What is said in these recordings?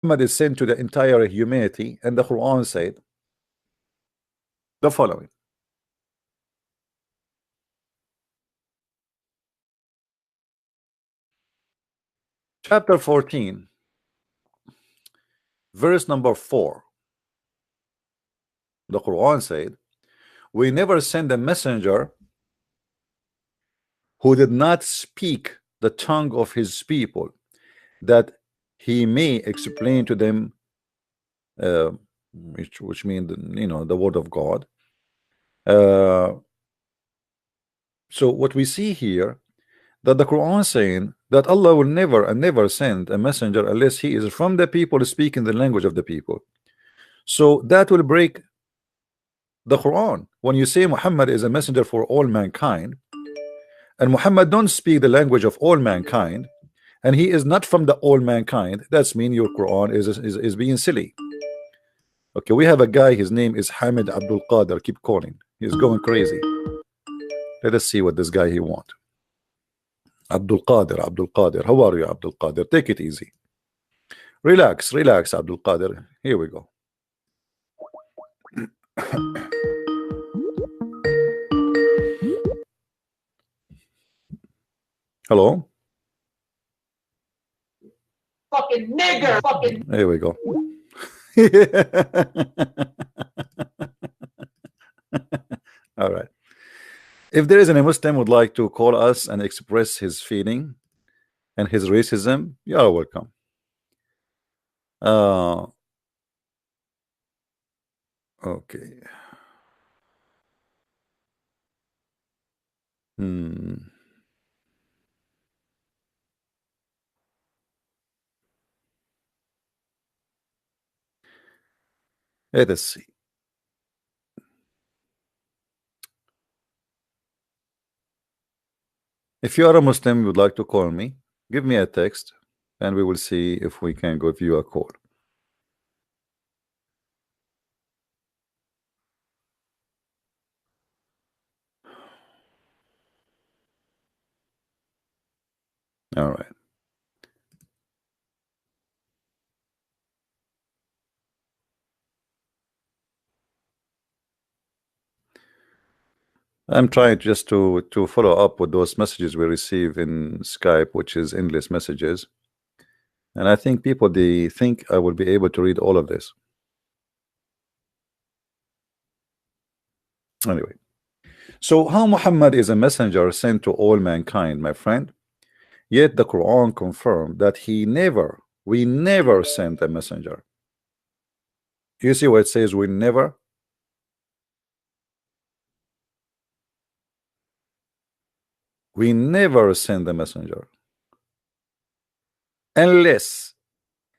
Muhammad is sent to the entire humanity, and the Quran said the following. Chapter 14, verse number 4. The Quran said, we never send a messenger who did not speak the tongue of his people, that he may explain to them, which means, the word of God. So what we see here, that the Quran saying that Allah will never and never send a messenger unless he is from the people speaking the language of the people. So that will break the Quran when you say Muhammad is a messenger for all mankind, and Muhammad don't speak the language of all mankind, and he is not from the all mankind. That's mean your Quran is being silly. Okay, we have a guy, his name is Hamid Abdul Qadir. Keep calling, he's going crazy. Let us see what this guy he want. Abdul Qadir, how are you, Abdul Qadir? Take it easy, relax, Abdul Qadir. Here we go. Hello. Fucking nigger. Fucking. Here we go. All right. If there is any Muslim would like to call us and express his feeling and his racism, you are welcome. Okay. Let us see. If you are a Muslim, you would like to call me, give me a text, and we will see if we can give you a call. All right. I'm trying just to follow up with those messages we receive in Skype, which is endless messages. And I think people, they think I will be able to read all of this. Anyway, so how Muhammad is a messenger sent to all mankind, my friend, yet the Quran confirmed that we never sent a messenger. You see what it says, we never? We never send a messenger unless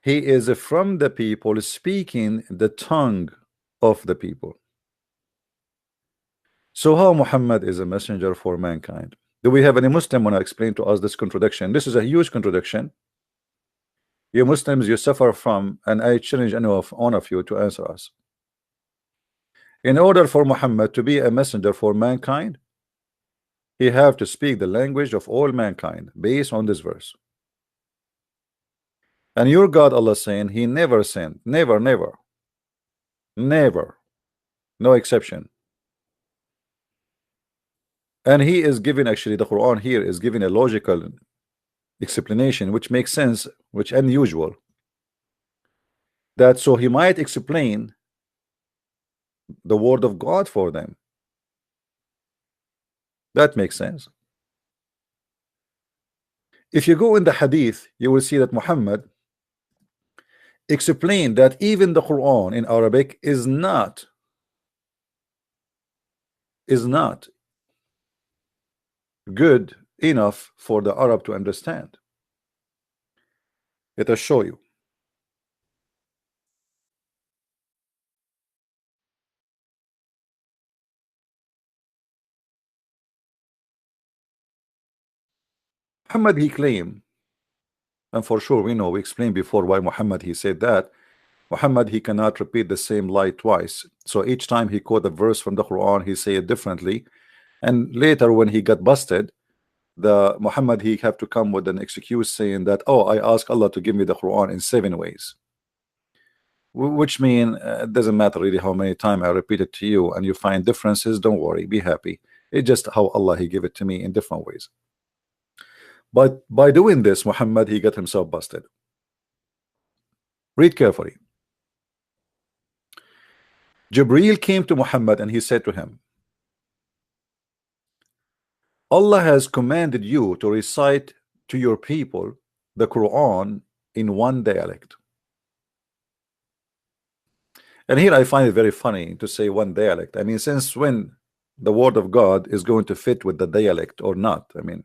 he is from the people speaking the tongue of the people. So how Muhammad is a messenger for mankind? Do we have any Muslim want to explain to us this contradiction? This is a huge contradiction. You Muslims, you suffer from, and I challenge any one of you to answer us. In order for Muhammad to be a messenger for mankind, he have to speak the language of all mankind based on this verse. And your God Allah saying he never sent, never, no exception. And he is giving, actually the Quran here is giving a logical explanation which makes sense, which unusual, that so he might explain the word of God for them. That makes sense. If you go in the hadith, you will see that Muhammad explained that even the Quran in Arabic is not good enough for the Arab to understand. Let us show you. Muhammad, he claimed, and for sure we know, we explained before why Muhammad he said that. Muhammad, he cannot repeat the same lie twice. So each time he quote a verse from the Quran, he say it differently. And later when he got busted, the Muhammad, he have to come with an excuse saying that, oh, I asked Allah to give me the Quran in 7 ways. which mean it doesn't matter really how many times I repeat it to you and you find differences, don't worry, be happy. It's just how Allah He give it to me in different ways. But by doing this, Muhammad, he got himself busted. Read carefully. Jibreel came to Muhammad and he said to him, Allah has commanded you to recite to your people the Quran in one dialect. And here I find it very funny to say one dialect. I mean, since when the word of God is going to fit with the dialect or not? I mean,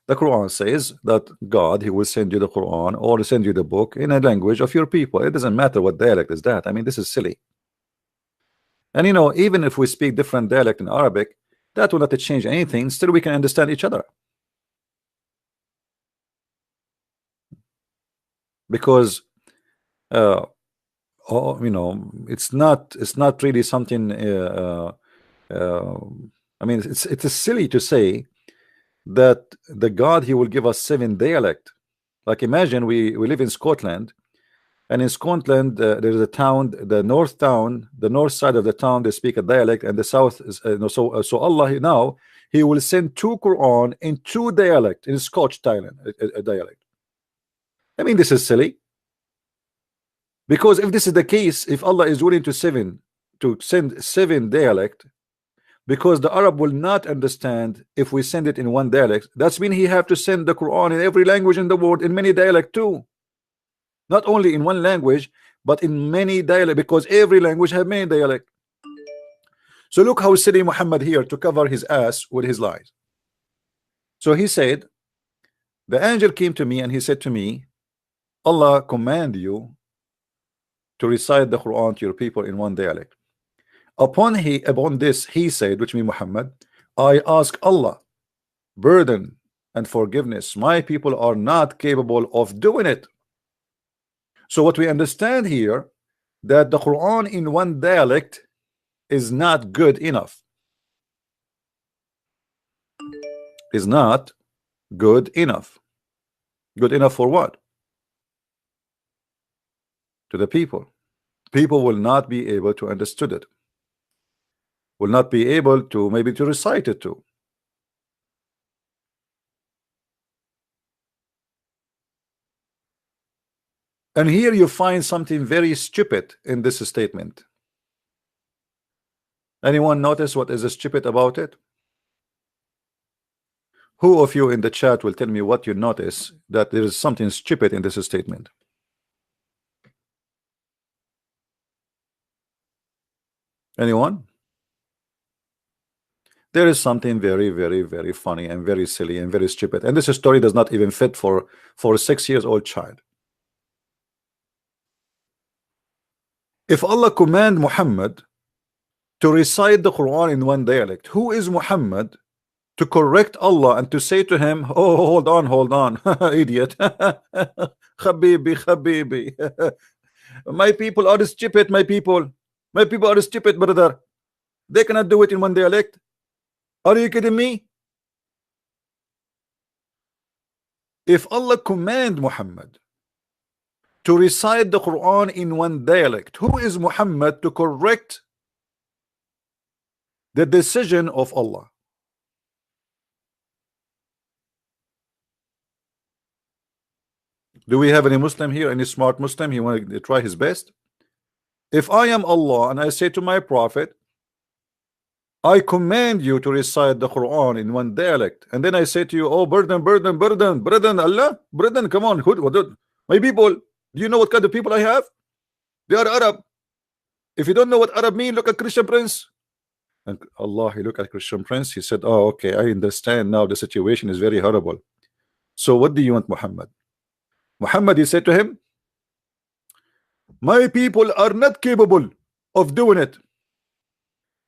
the Quran says that God, He will send you the Quran or send you the book in a language of your people. It doesn't matter what dialect is that. I mean, this is silly. And you know, even if we speak different dialect in Arabic, that will not change anything. Still, we can understand each other. Because you know, it's not really something I mean, it's silly to say that the God, He will give us 7 dialect. Like imagine we live in Scotland, and in Scotland there's a town, the north side of the town, they speak a dialect, and the south is so Allah now He will send 2 Quran in 2 dialect, in Scotch Thailand, a dialect. I mean, this is silly. Because if this is the case, if Allah is willing to send 7 dialect, because the Arab will not understand if we send it in one dialect, that's mean He have to send the Quran in every language in the world, in many dialect too. Not only in one language, but in many dialect, because every language have many dialect. So look how silly Muhammad here to cover his ass with his lies. So he said, the angel came to me and he said to me, Allah command you to recite the Quran to your people in one dialect. Upon this he said, which means Muhammad, I ask Allah burden and forgiveness. My people are not capable of doing it. So what we understand here, that the Quran in one dialect is not good enough. Is not good enough. Good enough for what? To the people. People will not be able to understand it. Will not be able to maybe to recite it too. And here you find something very stupid in this statement. Anyone notice what is stupid about it? Who of you in the chat will tell me what you notice that there is something stupid in this statement? Anyone? There is something very, very, very funny and very silly and very stupid, and this story does not even fit for a 6-year-old child. If Allah command Muhammad to recite the Quran in one dialect, who is Muhammad to correct Allah and to say to him, oh, hold on, idiot, Habibi, my people are stupid, my people are stupid, brother, they cannot do it in one dialect. Are you kidding me? If Allah command Muhammad to recite the Quran in one dialect, who is Muhammad to correct the decision of Allah? Do we have any Muslim here, any smart Muslim? He want to try his best. If I am Allah and I say to my prophet, I command you to recite the Quran in one dialect, and then I say to you, oh, burden, Allah, burden, come on, my people, do you know what kind of people I have? They are Arab. If you don't know what Arab mean, look at Christian Prince. And Allah, he looked at Christian Prince, he said, oh, okay, I understand now, the situation is very horrible. So what do you want, Muhammad? Muhammad, he said to him, my people are not capable of doing it.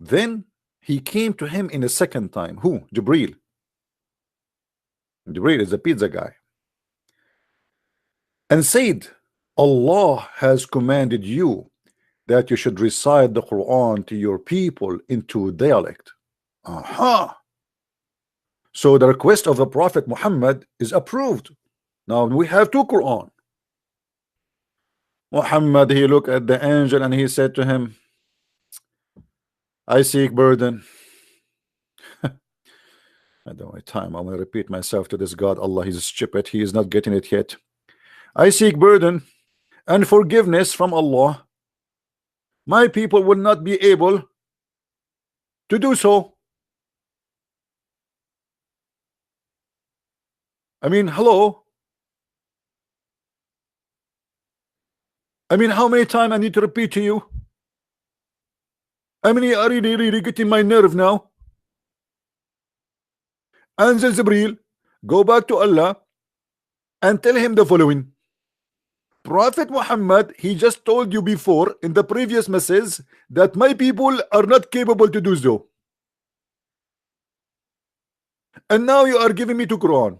Then he came to him in a second time. Who? Jibreel. Jibreel is the pizza guy. And said, Allah has commanded you that you should recite the Quran to your people into dialect. Aha. So the request of the Prophet Muhammad is approved. Now we have 2 Quran. Muhammad, he looked at the angel and he said to him, I seek burden. I don't have time. I'm going to repeat myself to this God. Allah, he's stupid. He is not getting it yet. I seek burden and forgiveness from Allah. My people will not be able to do so. I mean, hello. I mean, how many times I need to repeat to you? I mean, you are really getting my nerve now. Angel Jibreel, go back to Allah and tell him the following. Prophet Muhammad, he just told you before in the previous message that my people are not capable to do so. And now you are giving me to Quran.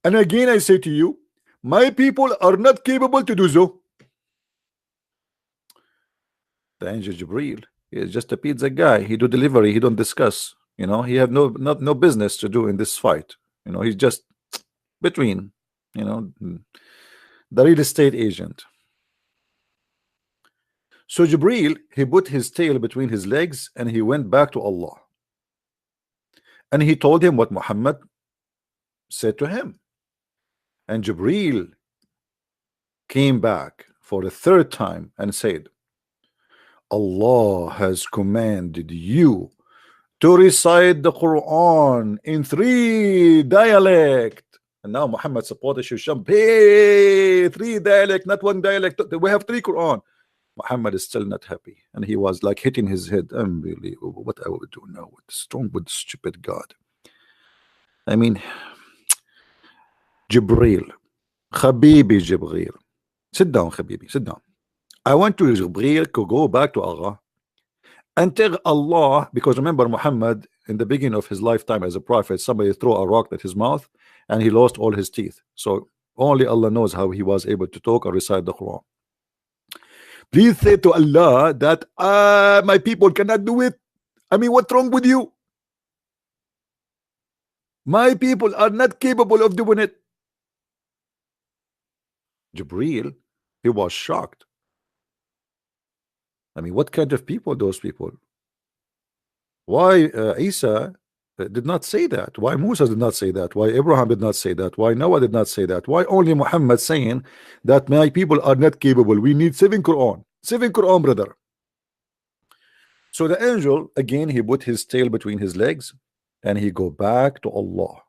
And again I say to you, my people are not capable to do so. The angel Jibreel, he is just a pizza guy. He do delivery, he don't discuss. You know, he have no business to do in this fight. You know, he's just between, you know, the real estate agent. So Jibreel, he put his tail between his legs and he went back to Allah. And he told him what Muhammad said to him. And Jibreel came back for the third time and said, Allah has commanded you to recite the Quran in 3 dialect. And now Muhammad supported Shusham. Hey, 3 dialect, not 1 dialect. We have 3 Quran. Muhammad is still not happy. And he was like hitting his head. Unbelievable. What I would do now with strong with stupid God. I mean, Jibreel, Habibi Jibreel. Sit down, Habibi, sit down. I want to Jibreel to go back to Allah and tell Allah, because remember Muhammad in the beginning of his lifetime as a prophet, somebody threw a rock at his mouth and he lost all his teeth. So only Allah knows how he was able to talk or recite the Quran. Please say to Allah that my people cannot do it. I mean, what's wrong with you? My people are not capable of doing it. Jibreel, he was shocked. I mean, what kind of people those people? Why Isa did not say that? Why Musa did not say that? Why Abraham did not say that? Why Noah did not say that? Why only Muhammad saying that my people are not capable? We need 7 Quran. 7 Quran, brother. So the angel, again, he put his tail between his legs and he go back to Allah.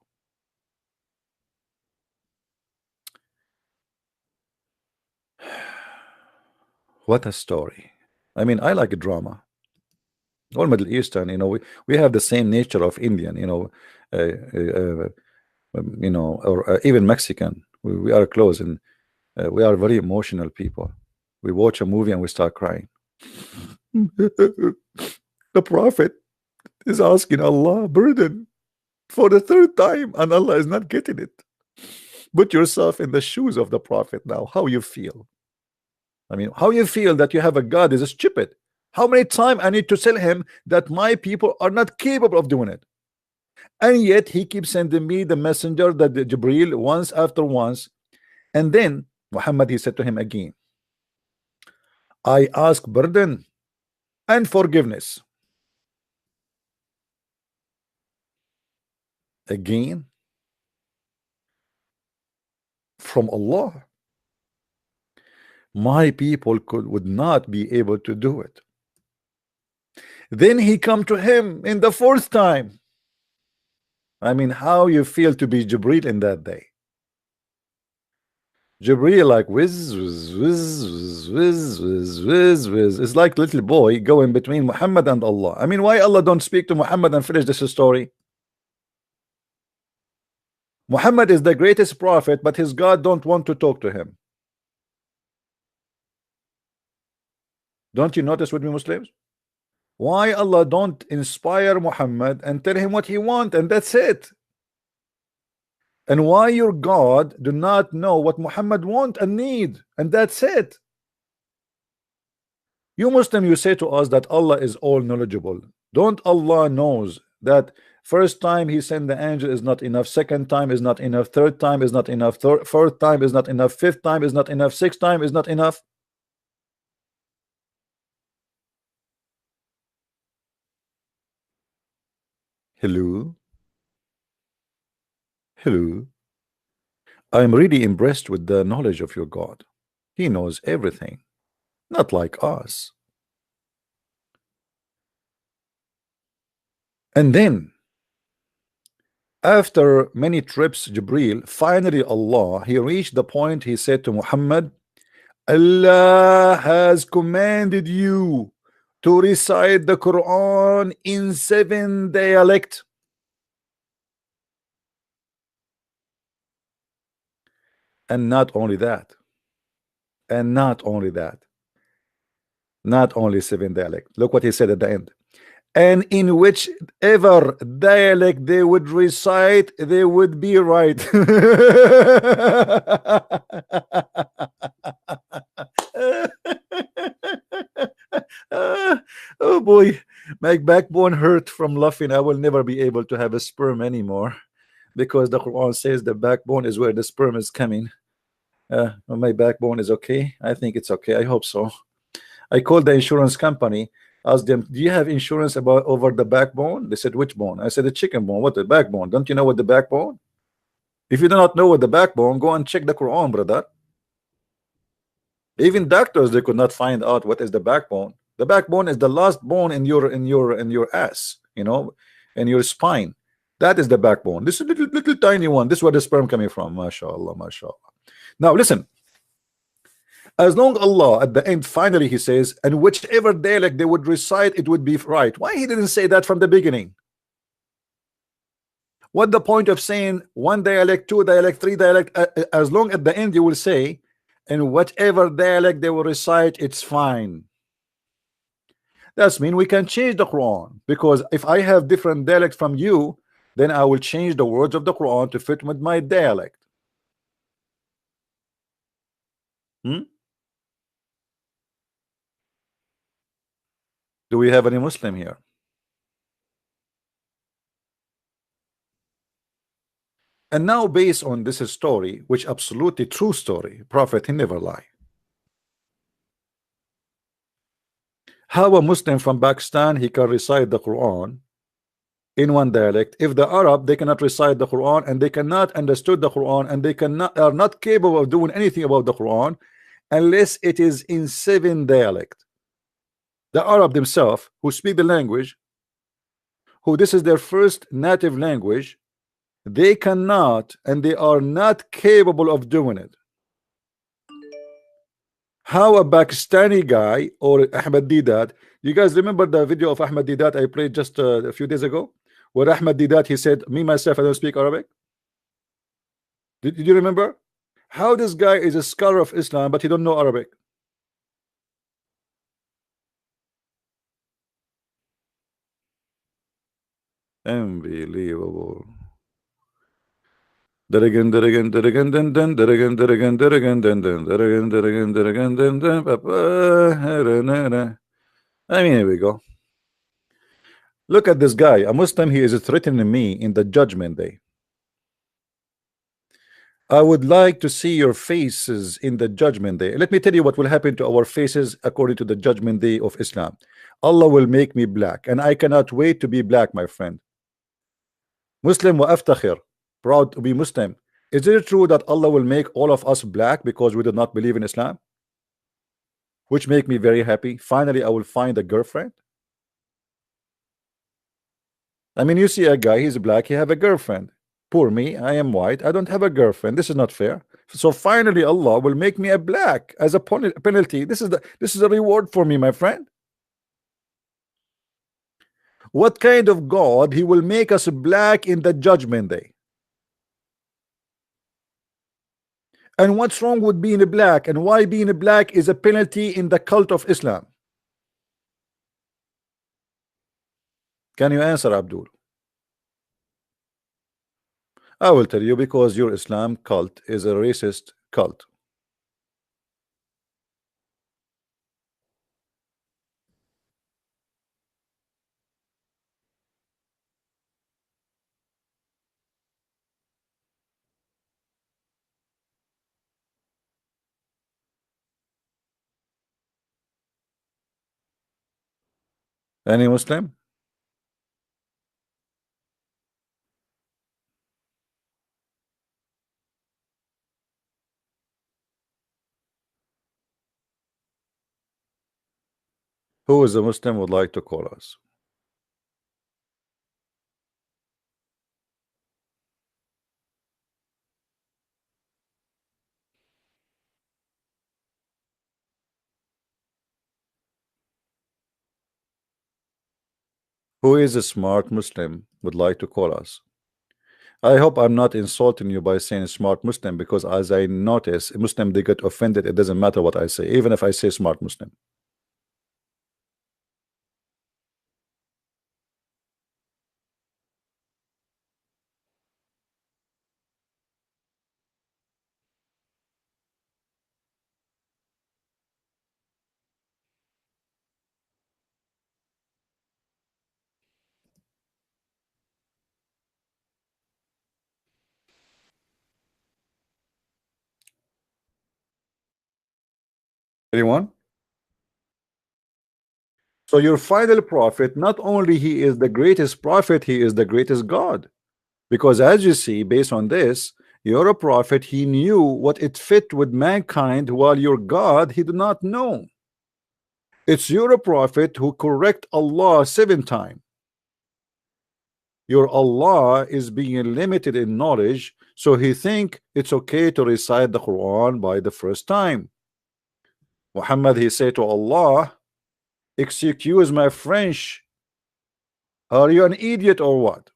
What a story. I mean, I like a drama. All Middle Eastern, you know, we have the same nature of Indian, you know, or even Mexican. We are close and we are very emotional people. We watch a movie and we start crying. The Prophet is asking Allah burden for the 3rd time and Allah is not getting it. Put yourself in the shoes of the Prophet now. How you feel? I mean, how you feel that you have a God is stupid? How many times I need to tell him that my people are not capable of doing it? And yet he keeps sending me the messenger, that the Jibreel, once after once. And then Muhammad, he said to him again, I ask burden and forgiveness. Again from Allah. My people would not be able to do it. Then he come to him in the 4th time. I mean, how you feel to be Jibreel in that day? Jibreel like whiz, whiz, whiz, whiz, whiz, whiz, whiz, whiz. It's like little boy going between Muhammad and Allah. I mean, why Allah don't speak to Muhammad and finish this story? Muhammad is the greatest prophet, but his God don't want to talk to him. Don't you notice with me, Muslims? Why Allah don't inspire Muhammad and tell him what he want and that's it? And why your God do not know what Muhammad want and need and that's it? You Muslim, you say to us that Allah is all knowledgeable. Don't Allah knows that first time he sent the angel is not enough, second time is not enough, third time is not enough, fourth time is not enough, fifth time is not enough, sixth time is not enough. Hello, hello. I'm really impressed with the knowledge of your God. He knows everything, not like us. And then after many trips, Jibril, finally Allah, he reached the point he said to Muhammad, Allah has commanded you to recite the Quran in 7 dialects. And not only that, and not only that, not only 7 dialects. Look what he said at the end. And in whichever dialect they would recite, they would be right. Oh boy, my backbone hurt from laughing. I will never be able to have a sperm anymore because the Quran says the backbone is where the sperm is coming. My backbone is okay. I think it's okay. I hope so. I called the insurance company, asked them, do you have insurance about over the backbone? They said, which bone? I said, the chicken bone. What, the backbone? Don't you know what the backbone? If you do not know what the backbone, go and check the Quran, brother. Even doctors, they could not find out what is the backbone. The backbone is the last bone in your ass, you know, in your spine. That is the backbone. This is little tiny one. This is where the sperm coming from. MashaAllah, MashaAllah. Now listen. As long Allah at the end finally he says, and whichever dialect they would recite, it would be right. Why he didn't say that from the beginning? What the point of saying one dialect, two dialect, three dialect? As long at the end you will say, and whatever dialect they will recite, it's fine. That's mean we can change the Quran, because if I have different dialect from you, then I will change the words of the Quran to fit with my dialect. Do we have any Muslim here? And now based on this story, which absolutely true story, Prophet he never lie. How a Muslim from Pakistan he can recite the Quran in one dialect if the Arab they cannot recite the Quran and they cannot understood the Quran and they cannot are not capable of doing anything about the Quran unless it is in 7 dialect. The Arab themselves who speak the language, who this is their first native language, they cannot and they are not capable of doing it. How a Pakistani guy or Ahmed Didat, you guys remember the video of Ahmed Didat I played just a few days ago, where Ahmed Didat he said, me myself I don't speak Arabic? Did you remember? How this guy is a scholar of Islam but he don't know Arabic? Unbelievable. I mean, here we go. Look at this guy, a Muslim. He is threatening me in the judgment day. I would like to see your faces in the judgment day. Let me tell you what will happen to our faces according to the judgment day of Islam. Allah will make me black, and I cannot wait to be black, my friend. Muslim wa aftakhir, proud to be Muslim. Is it true that Allah will make all of us black because we do not believe in Islam? Which make me very happy. Finally, I will find a girlfriend. I mean, you see a guy, he's black, he have a girlfriend. Poor me, I am white, I don't have a girlfriend. This is not fair. So finally Allah will make me a black as a penalty. This is a reward for me, my friend. What kind of God he will make us black in the judgment day? And what's wrong with being a black, and why being a black is a penalty in the cult of Islam? Can you answer, Abdul? I will tell you, because your Islam cult is a racist cult. Any Muslim? Who is a Muslim would like to call us? Who is a smart Muslim would like to call us? I hope I'm not insulting you by saying smart Muslim, because as I notice, Muslim, they get offended. It doesn't matter what I say, even if I say smart Muslim. Anyone? So your final prophet, not only he is the greatest prophet, he is the greatest God. Because as you see, based on this, you're a prophet, he knew what it fit with mankind, while your God, he did not know. It's you're a prophet who correct Allah 7 times. Your Allah is being limited in knowledge, so he think it's okay to recite the Quran by the first time. Muhammad, he said to Allah, excuse my French, are you an idiot or what?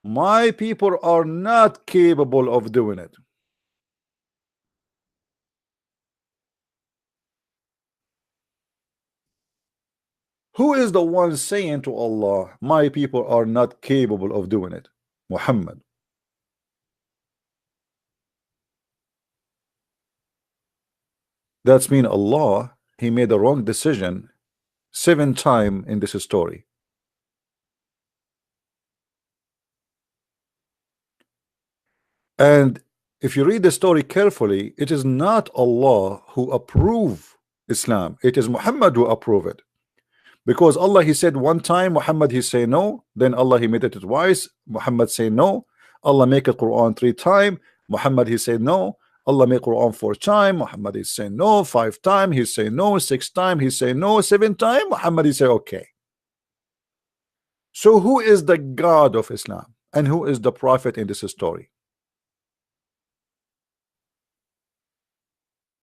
My people are not capable of doing it. Who is the one saying to Allah, my people are not capable of doing it? Muhammad. That's mean Allah, he made a wrong decision 7 times in this story. And if you read the story carefully, it is not Allah who approve Islam, it is Muhammad who approve it. Because Allah, he said 1 time, Muhammad he say no, then Allah he made it twice, Muhammad say no. Allah make a Quran 3 times, Muhammad he said no. Allah make Quran 4 times, Muhammad he say no. 5 times he say no. 6 times he say no. 7 times Muhammad he say okay. So who is the God of Islam and who is the prophet in this story?